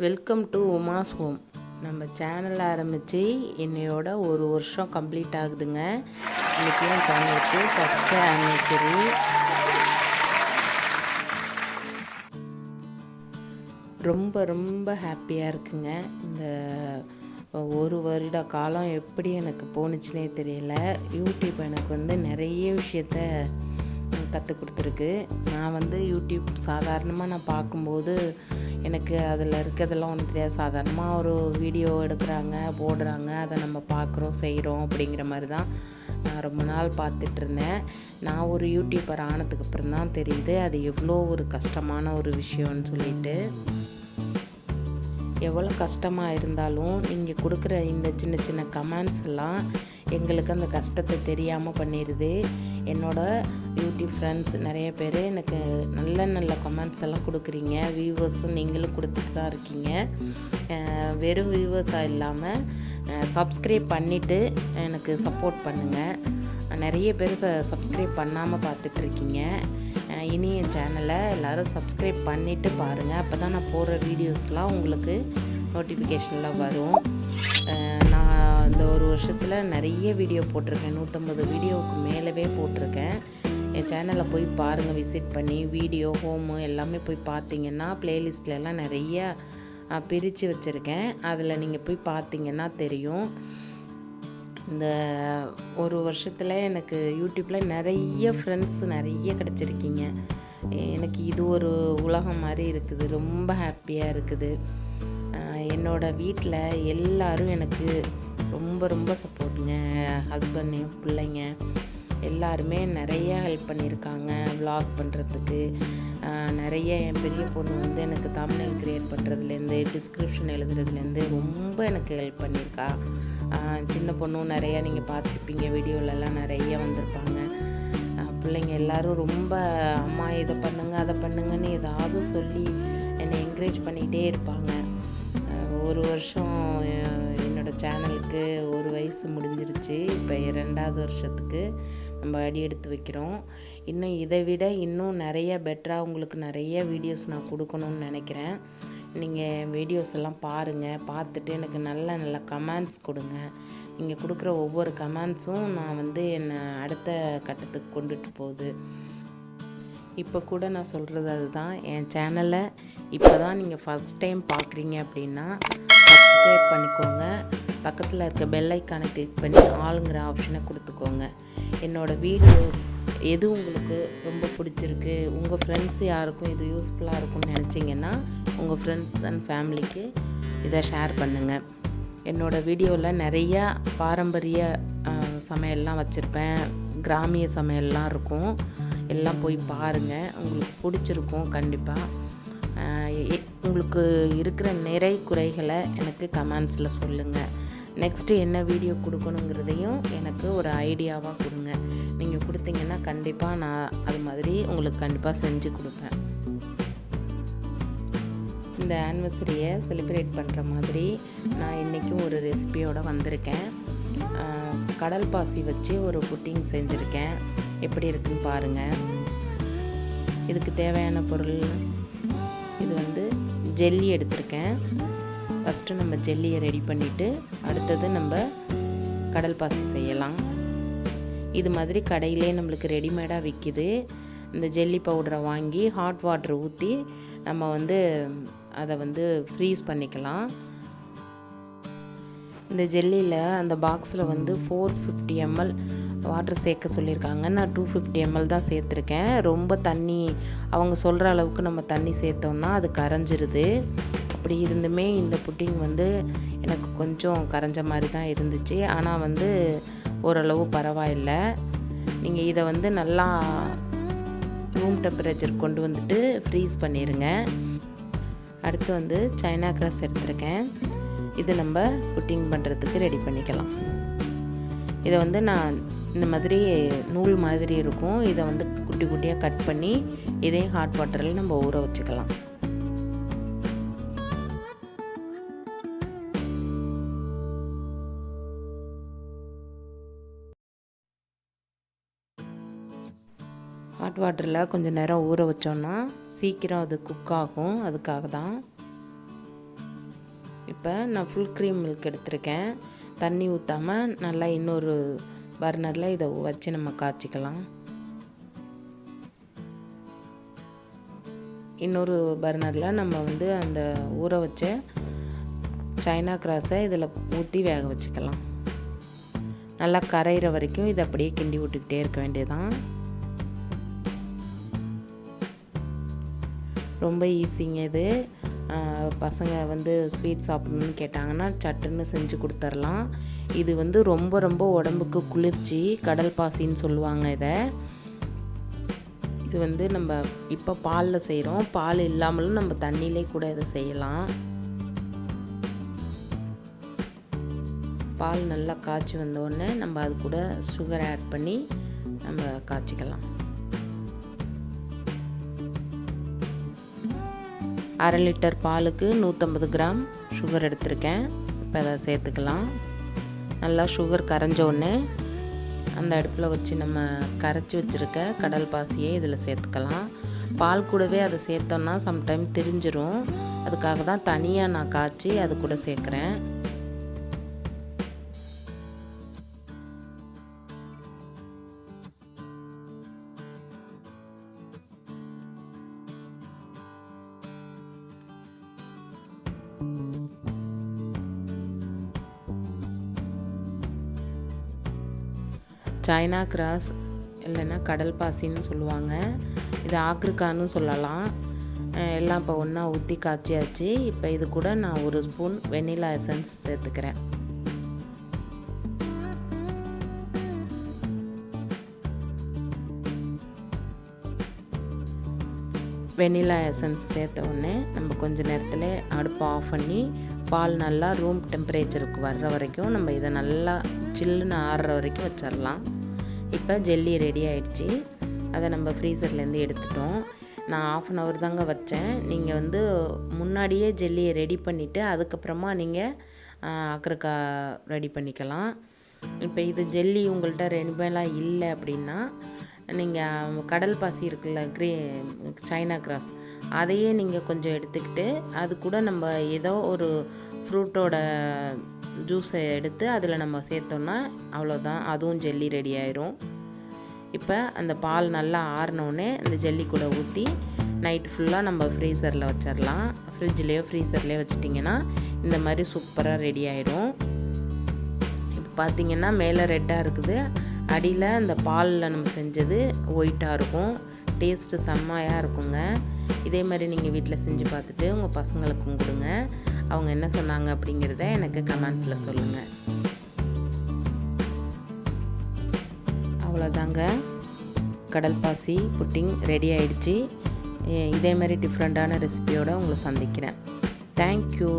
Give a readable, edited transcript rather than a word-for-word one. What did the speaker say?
Welcome to Uma's home. நம்ம channel ஆரம்பித்து என்னையோட ஒரு வருஷம் கம்ப்ளீட் ஆகுதுங்க. இன்றைக்கி என் சேனலுக்கு ஃபஸ்ட்டு ஆனிவர்சரி. ரொம்ப ரொம்ப ஹாப்பியாக இருக்குங்க. இந்த ஒரு வருட காலம் எப்படி எனக்கு போணுச்சுனே தெரியல. யூடியூப் எனக்கு நிறைய விஷயத்த கற்றுக் கொடுத்துருக்கு. நான் யூடியூப் சாதாரணமாக நான் பார்க்கும்போது எனக்கு அதில் இருக்கிறதெல்லாம் ஒன்றும் தெரியாது. சாதாரணமாக ஒரு வீடியோ எடுக்கிறாங்க, போடுறாங்க, அதை நம்ம பார்க்குறோம், செய்கிறோம் அப்படிங்கிற மாதிரி தான் நான் ரொம்ப நாள் பார்த்துட்ருந்தேன். நான் ஒரு யூடியூபர் ஆனதுக்கு அப்புறம் தான் தெரியுது அது எவ்வளோ ஒரு கஷ்டமான ஒரு விஷயம்னு சொல்லிட்டு. எவ்வளோ கஷ்டமாக இருந்தாலும் நீங்கள் கொடுக்குற இந்த சின்ன சின்ன கமெண்ட்ஸ் எல்லாம் எங்களுக்கு அந்த கஷ்டத்தை தெரியாமல் பண்ணிடுது. என்னோடய யூடியூப் ஃப்ரெண்ட்ஸ் நிறைய பேர் எனக்கு நல்ல நல்ல கமெண்ட்ஸ் எல்லாம் கொடுக்குறீங்க. வியூவர்ஸும் நீங்களும் கொடுத்துட்டு தான் இருக்கீங்க. வெறும் வியூவர்ஸாக இல்லாமல் சப்ஸ்கிரைப் பண்ணிவிட்டு எனக்கு சப்போர்ட் பண்ணுங்கள். நிறைய பேர் சப்ஸ்கிரைப் பண்ணாமல் பார்த்துட்ருக்கீங்க. இனி என் சேனலை எல்லோரும் சப்ஸ்கிரைப் பண்ணிவிட்டு பாருங்கள். அப்போ தான் நான் போடுற வீடியோஸ்லாம் உங்களுக்கு நோட்டிஃபிகேஷனில் வரும். நான் இந்த ஒரு வருஷத்தில் நிறைய வீடியோ போட்டிருக்கேன். 150 வீடியோவுக்கு மேலவே போட்டிருக்கேன். என் சேனலை போய் பாருங்கள், விசிட் பண்ணி வீடியோ, ஹோமு எல்லாமே போய் பார்த்தீங்கன்னா ப்ளேலிஸ்ட்லலாம் நிறைய பிரித்து வச்சுருக்கேன். அதில் நீங்கள் போய் பார்த்தீங்கன்னா தெரியும். இந்த ஒரு வருஷத்தில் எனக்கு யூடியூப்பில் நிறைய ஃப்ரெண்ட்ஸ் நிறைய கிடச்சிருக்கீங்க. எனக்கு இது ஒரு உலகம் மாதிரி இருக்குது. ரொம்ப ஹாப்பியாக இருக்குது. என்னோடய வீட்டில் எல்லோரும் எனக்கு ரொம்ப ரொம்ப சப்போர்ட்டுங்க. ஹஸ்பண்ட், என் பிள்ளைங்க எல்லாருமே நிறைய ஹெல்ப் பண்ணியிருக்காங்க vlog பண்ணுறதுக்கு. நிறைய என் பெரிய பொண்ணு எனக்கு தம்ப்நெயில் க்ரியேட் பண்ணுறதுலேருந்து, டிஸ்கிரிப்ஷன் எழுதுறதுலேருந்து ரொம்ப எனக்கு ஹெல்ப் பண்ணியிருக்கா. சின்ன பொண்ணும் நிறையா நீங்கள் பார்த்துருப்பீங்க, வீடியோலலாம் நிறைய வந்திருப்பாங்க. பிள்ளைங்க எல்லோரும் ரொம்ப அம்மா இதை பண்ணுங்க அதை பண்ணுங்கன்னு ஏதாவது சொல்லி என்னை என்கரேஜ் பண்ணிகிட்டே இருப்பாங்க. ஒரு வருஷம் என்னோடய சேனலுக்கு ஒரு வயசு முடிஞ்சிருச்சு. இப்போ 2வது வருஷத்துக்கு நம்ம அடி எடுத்து வைக்கிறோம். இன்னும் இதை விட இன்னும் நிறைய பெட்டராக உங்களுக்கு நிறைய வீடியோஸ் நான் கொடுக்கணும்னு நினைக்கிறேன். நீங்கள் வீடியோஸ் எல்லாம் பாருங்கள். பார்த்துட்டு எனக்கு நல்ல நல்ல கமெண்ட்ஸ் கொடுங்க. நீங்கள் கொடுக்குற ஒவ்வொரு கமெண்ட்ஸும் நான் என்னை அடுத்த கட்டத்துக்கு கொண்டுட்டு போகுது. இப்போ கூட நான் சொல்கிறது அதுதான். என் சேனலை இப்போ தான் நீங்கள் ஃபஸ்ட் டைம் பார்க்குறீங்க அப்படின்னா சப்ஸ்கிரைப் பண்ணிக்கோங்க. பக்கத்தில் இருக்க பெல் ஐக்கானை கிளிக் பண்ணி ஆளுங்கிற ஆப்ஷனை கொடுத்துக்கோங்க. என்னோடய வீடியோஸ் எது உங்களுக்கு ரொம்ப பிடிச்சிருக்கு, உங்கள் ஃப்ரெண்ட்ஸ் யாருக்கும் இது யூஸ்ஃபுல்லாக இருக்கும்னு நினச்சிங்கன்னா உங்கள் ஃப்ரெண்ட்ஸ் அண்ட் ஃபேமிலிக்கு இதை ஷேர் பண்ணுங்கள். என்னோடய வீடியோவில் நிறையா பாரம்பரிய சமையல்லாம் வச்சுருப்பேன். கிராமிய சமையல்லாம் இருக்கும். எல்லாம் போய் பாருங்கள், உங்களுக்கு பிடிச்சிருக்கும் கண்டிப்பாக. உங்களுக்கு இருக்கிற நிறை குறைகளை எனக்கு கமெண்ட்ஸில் சொல்லுங்கள். நெக்ஸ்ட்டு என்ன வீடியோ கொடுக்கணுங்கிறதையும் எனக்கு ஒரு ஐடியாவாக கொடுங்க. நீங்கள் கொடுத்தீங்கன்னா கண்டிப்பாக நான் அது மாதிரி உங்களுக்கு கண்டிப்பாக செஞ்சு கொடுப்பேன். இந்த ஆனிவர்சரியை செலிப்ரேட் பண்ணுற மாதிரி நான் இன்றைக்கும் ஒரு ரெசிபியோடு வந்திருக்கேன். கடல் பாசி வச்சு ஒரு புட்டிங் செஞ்சுருக்கேன். எப்படி இருக்குன்னு பாருங்கள். இதுக்கு தேவையான பொருள் இது ஜெல்லி எடுத்திருக்கேன். ஃபஸ்ட்டு நம்ம ஜெல்லியை ரெடி பண்ணிவிட்டு அடுத்தது நம்ம கடல் பாசி செய்யலாம். இது மாதிரி கடையிலே நம்மளுக்கு ரெடிமேடாக விற்கிது. இந்த ஜெல்லி பவுடரை வாங்கி ஹாட் வாட்டர் ஊற்றி நம்ம அதை ஃப்ரீஸ் பண்ணிக்கலாம். இந்த ஜெல்லியில் அந்த பாக்ஸில் 450 ml வாட்டர் சேர்க்க சொல்லியிருக்காங்க. நான் 250 ml தான் சேர்த்துருக்கேன். ரொம்ப தண்ணி அவங்க சொல்கிற அளவுக்கு நம்ம தண்ணி சேர்த்தோம்னா அது கரைஞ்சிருது. அப்படி இருந்துமே இந்த புட்டிங் எனக்கு கொஞ்சம் கரைஞ்ச மாதிரி தான் இருந்துச்சு. ஆனால் ஓரளவு பரவாயில்லை. நீங்கள் இதை நல்லா ரூம் டெம்பரேச்சர் கொண்டு வந்துட்டு ஃப்ரீஸ் பண்ணிடுங்க. அடுத்து சைனா கிராஸ் எடுத்திருக்கேன். இது நம்ம புட்டிங் பண்ணுறதுக்கு ரெடி பண்ணிக்கலாம். இதை நான் இந்த மாதிரி நூல் மாதிரி இருக்கும். இதை குட்டி குட்டியாக கட் பண்ணி இதையும் ஹாட் வாட்டரில் நம்ம ஊற வச்சுக்கலாம். ஹாட் வாட்டரில் கொஞ்சம் நேரம் ஊற வச்சோன்னா சீக்கிரம் அது குக் ஆகும். அதுக்காக தான் இப்போ நான் ஃபுல் க்ரீம் மில்க் எடுத்திருக்கேன். தண்ணி ஊற்றாமல் நல்லா இன்னொரு பர்னரில் இதை வச்சு நம்ம காய்ச்சிக்கலாம். இன்னொரு பர்னரில் நம்ம வந்து அந்த ஊற வச்ச சைனா கிராஸை இதில் ஊற்றி வேக வச்சுக்கலாம். நல்லா கரையிற வரைக்கும் இதை அப்படியே கிண்டி விட்டுக்கிட்டே இருக்க வேண்டியதான். ரொம்ப ஈஸிங்க இது. பசங்க வந்து ஸ்வீட் சாப்பிடணுன்னு கேட்டாங்கன்னா சட்டுன்னு செஞ்சு கொடுத்துர்லாம். இது வந்து ரொம்ப ரொம்ப உடம்புக்கு குளிர்ச்சி. கடல் பாசின்னு சொல்லுவாங்க இதை. இது வந்து நம்ம இப்போ பாலில் செய்கிறோம். பால் இல்லாமலும் நம்ம தண்ணியிலே கூட இதை செய்யலாம். பால் நல்லா காய்ச்சி வந்தோடனே நம்ம அது கூட சுகர் ஆட் பண்ணி நம்ம காய்ச்சிக்கலாம். 1/2 லிட்டர் பாலுக்கு 150 கிராம் சுகர் எடுத்திருக்கேன். இப்போ அதை சேர்த்துக்கலாம். நல்லா சுகர் கரைஞ்சோடனே அந்த அடுப்பில் வச்சு நம்ம கரைச்சி வச்சுருக்க கடல் பாசியை இதில் சேர்த்துக்கலாம். பால் கூடவே அதை சேர்த்தோன்னா சம்டைம் திரிஞ்சிரும். அதுக்காக தான் தனியாக நான் காய்ச்சி அது கூட சேர்க்குறேன். சைனா கிராஸ் இல்லைன்னா கடல் பாசின்னு சொல்லுவாங்க. இது ஆக்ரிக்கான்னு சொல்லலாம். எல்லாம் இப்போ ஒன்றா ஊற்றி காய்ச்சியாச்சு. இப்போ இது கூட நான் 1 ஸ்பூன் வெனிலா எசன்ஸ் சேர்த்துக்கிறேன். வெனிலா எசன்ஸ் சேர்த்த உடனே நம்ம கொஞ்சம் நேரத்தில் அடுப்பை ஆஃப் பண்ணி பால் நல்லா ரூம் டெம்பரேச்சருக்கு வர்ற வரைக்கும் நம்ம இதை நல்லா சில்லுன்னு ஆறுற வரைக்கும் வச்சிடலாம். இப்போ ஜெல்லி ரெடி ஆகிடுச்சி. அதை நம்ம ஃப்ரீசர்லேருந்து எடுத்துட்டோம். நான் 1/2 hour தாங்க வச்சேன். நீங்கள் வந்து முன்னாடியே ஜெல்லியை ரெடி பண்ணிவிட்டு அதுக்கப்புறமா நீங்கள் அக்ரக்காய் ரெடி பண்ணிக்கலாம். இப்போ இது ஜெல்லி உங்கள்கிட்ட ரெடிமேடாக இல்லை அப்படின்னா நீங்கள் கடல் பாசி இருக்குல்ல, சைனா கிராஸ், அதையே நீங்கள் கொஞ்சம் எடுத்துக்கிட்டு அது கூட நம்ம ஏதோ ஒரு ஃப்ரூட்டோட ஜூஸை எடுத்து அதில் நம்ம சேர்த்தோன்னா அவ்வளோதான், அதுவும் ஜெல்லி ரெடி ஆயிரும். இப்போ அந்த பால் நல்லா ஆறினோடனே அந்த ஜெல்லி கூட ஊற்றி நைட் ஃபுல்லாக நம்ம ஃப்ரீசரில் வச்சிடலாம். ஃப்ரிட்ஜ்லேயோ ஃப்ரீசர்லேயோ வச்சிட்டிங்கன்னா இந்த மாதிரி சூப்பராக ரெடி ஆகிடும். இப்போ பார்த்திங்கன்னா மேலே ரெட்டாக இருக்குது, அடியில் அந்த பாலில் நம்ம செஞ்சது ஒயிட்டாக இருக்கும். டேஸ்ட்டு செம்மையாக இருக்குங்க. இதே மாதிரி நீங்கள் வீட்டில் செஞ்சு பார்த்துட்டு உங்கள் பசங்களுக்கும் கொடுங்க. அவங்க என்ன சொன்னாங்க அப்படிங்கிறத எனக்கு கமெண்ட்ஸில் சொல்லுங்கள். அவ்வளோதாங்க, கடல் பாசி புட்டிங் ரெடி ஆகிடுச்சி. இதே மாதிரி டிஃப்ரெண்ட்டான ரெசிபியோடு உங்களை சந்திக்கிறேன். தேங்க்யூ.